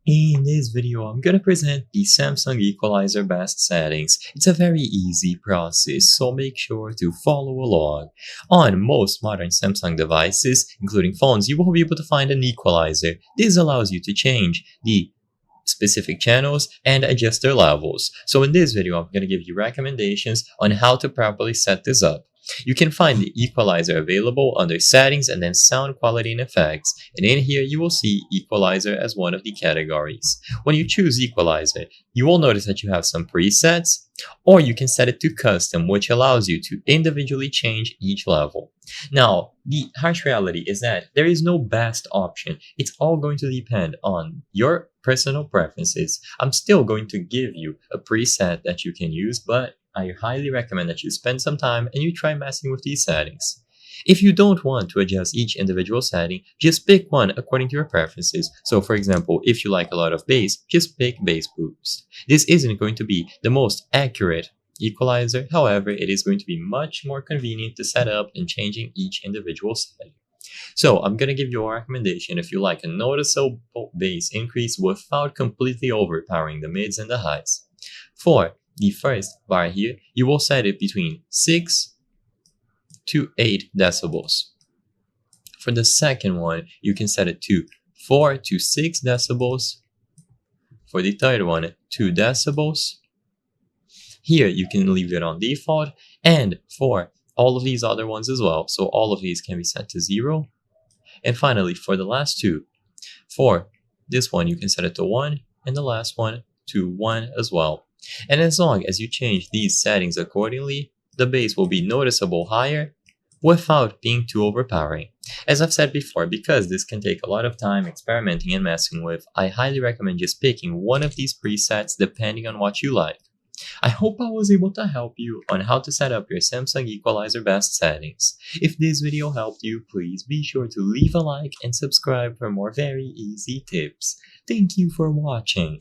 In this video, I'm gonna present the Samsung Equalizer best settings. It's a very easy process, so make sure to follow along. On most modern Samsung devices, including phones, you will be able to find an equalizer. This allows you to change the specific channels and adjust their levels. So in this video, I'm going to give you recommendations on how to properly set this up. You can find the equalizer available under settings and then sound quality and effects. And in here, you will see equalizer as one of the categories. When you choose equalizer, you will notice that you have some presets, or you can set it to custom, which allows you to individually change each level. Now, the harsh reality is that there is no best option. It's all going to depend on your personal preferences. I'm still going to give you a preset that you can use, but I highly recommend that you spend some time and you try messing with these settings. If you don't want to adjust each individual setting, just pick one according to your preferences. So for example, if you like a lot of bass, just pick bass boost. This isn't going to be the most accurate equalizer, however, it is going to be much more convenient to set up and changing each individual setting. So I'm going to give you a recommendation if you like a noticeable bass increase without completely overpowering the mids and the highs. For the first bar here, you will set it between 6 to 8 decibels. For the second one, you can set it to 4 to 6 decibels. For the third one, 2 decibels. Here you can leave it on default, and for all of these other ones as well, so all of these can be set to 0. And finally, for the last two, for this one you can set it to 1, and the last one to 1 as well. And as long as you change these settings accordingly, the bass will be noticeable higher without being too overpowering. As I've said before, because this can take a lot of time experimenting and messing with, I highly recommend just picking one of these presets depending on what you like. I hope I was able to help you on how to set up your Samsung Equalizer best settings. If this video helped you, please be sure to leave a like and subscribe for more very easy tips. Thank you for watching.